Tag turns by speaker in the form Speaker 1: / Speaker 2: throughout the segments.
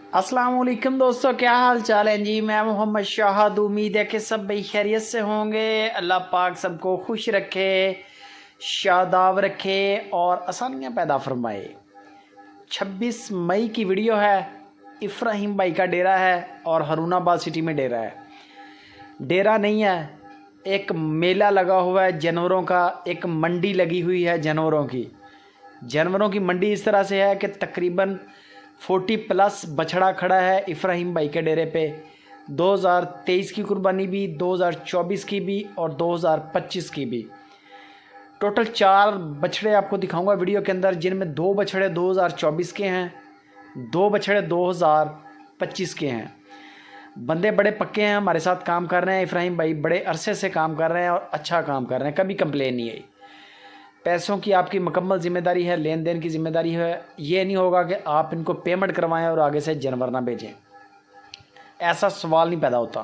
Speaker 1: अस्सलाम वालेकुम दोस्तों, क्या हाल चाल है जी। मैं मोहम्मद शाहद। उम्मीद है कि सब भाई खैरियत से होंगे। अल्लाह पाक सबको खुश रखे, शादाब रखे और आसानियाँ पैदा फरमाए। 26 मई की वीडियो है। इफ्राहिम भाई का डेरा है और हरुणाबाद सिटी में डेरा है। डेरा नहीं है, एक मेला लगा हुआ है जानवरों का, एक मंडी लगी हुई है जानवरों की। जानवरों की मंडी इस तरह से है कि तकरीबन 40+ बछड़ा खड़ा है इफ्राहिम भाई के डेरे पे। 2023 की कुर्बानी भी, 2024 की भी और 2025 की भी। टोटल 4 बछड़े आपको दिखाऊंगा वीडियो के अंदर, जिनमें 2 बछड़े 2024 के हैं, 2 बछड़े 2025 के हैं। बंदे बड़े पक्के हैं, हमारे साथ काम कर रहे हैं। इफ्राहिम भाई बड़े अरसे से काम कर रहे हैं और अच्छा काम कर रहे हैं, कभी कंप्लेन नहीं आई। पैसों की आपकी मुकम्मल ज़िम्मेदारी है, लेन देन की ज़िम्मेदारी है। ये नहीं होगा कि आप इनको पेमेंट करवाएं और आगे से जानवर ना बेचें, ऐसा सवाल नहीं पैदा होता।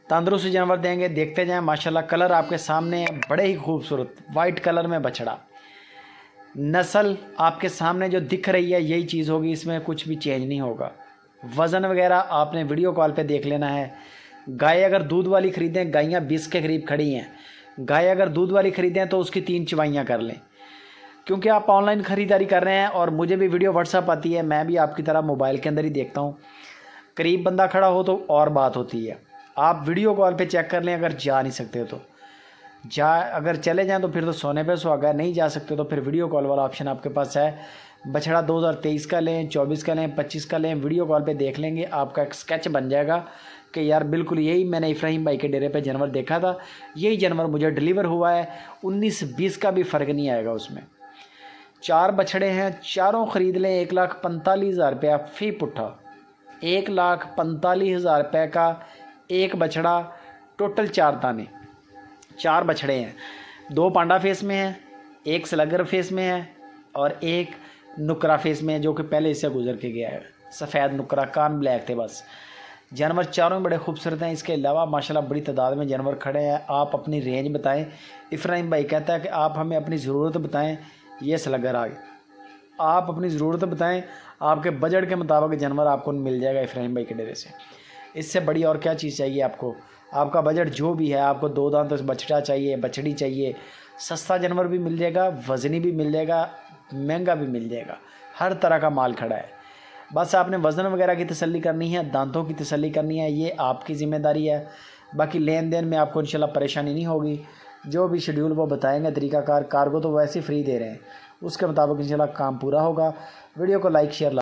Speaker 1: तंदुरुस्त जानवर देंगे, देखते जाएं। माशाल्लाह कलर आपके सामने है, बड़े ही खूबसूरत वाइट कलर में बछड़ा। नस्ल आपके सामने जो दिख रही है यही चीज़ होगी, इसमें कुछ भी चेंज नहीं होगा। वज़न वगैरह आपने वीडियो कॉल पे देख लेना है। गाय अगर दूध वाली ख़रीदें, गायें 20 के करीब खड़ी हैं। गाय अगर दूध वाली ख़रीदें तो उसकी 3 चवाइयाँ कर लें, क्योंकि आप ऑनलाइन ख़रीदारी कर रहे हैं और मुझे भी वीडियो व्हाट्सअप आती है। मैं भी आपकी तरह मोबाइल के अंदर ही देखता हूँ। करीब बंदा खड़ा हो तो और बात होती है। आप वीडियो कॉल पे चेक कर लें, अगर जा नहीं सकते तो अगर चले जाएं तो फिर तो सोने पे सुहागा। नहीं जा सकते तो फिर वीडियो कॉल वाला ऑप्शन आपके पास है। बछड़ा 2023 का लें, 24 का लें, 25 का लें, वीडियो कॉल पे देख लेंगे। आपका एक स्केच बन जाएगा कि यार बिल्कुल यही मैंने इफ्राहिम भाई के डेरे पे जानवर देखा था, यही जानवर मुझे डिलीवर हुआ है। 19-20 का भी फ़र्क नहीं आएगा उसमें। 4 बछड़े हैं, चारों ख़रीद लें 1,45,000 रुपया फ़ी पुट्ठा। 1,45,000 रुपये का एक बछड़ा। टोटल 4 दाने, 4 बछड़े हैं। 2 पांडा फेस में हैं, 1 स्लगर फेस में है और 1 नुकरा फेस में है, जो कि पहले इससे गुजर के गया है। सफ़ेद नुकरा, कान ब्लैक थे बस। जानवर चारों बड़े खूबसूरत हैं। इसके अलावा माशाल्लाह बड़ी तादाद में जानवर खड़े हैं। आप अपनी रेंज बताएं। इफ्राहिम भाई कहता है कि आप हमें अपनी ज़रूरत बताएं। ये स्लगर आ गए, आप अपनी ज़रूरत बताएं, आपके बजट के मुताबिक जानवर आपको मिल जाएगा इफ्राहिम भाई के डेरे से। इससे बड़ी और क्या चीज़ चाहिए आपको। आपका बजट जो भी है, आपको 2 दांत तो बछड़ा चाहिए, बछड़ी चाहिए, सस्ता जानवर भी मिल जाएगा, वज़नी भी मिल जाएगा, महंगा भी मिल जाएगा। हर तरह का माल खड़ा है। बस आपने वज़न वगैरह की तसल्ली करनी है, दांतों की तसल्ली करनी है, ये आपकी ज़िम्मेदारी है। बाकी लेन देन में आपको इंशाल्लाह परेशानी नहीं होगी। जो भी शेड्यूल वो बताएंगे तरीक़ाकार, कार्गो तो वैसे ही फ्री दे रहे हैं, उसके मुताबिक इंशाल्लाह काम पूरा होगा। वीडियो को लाइक शेयर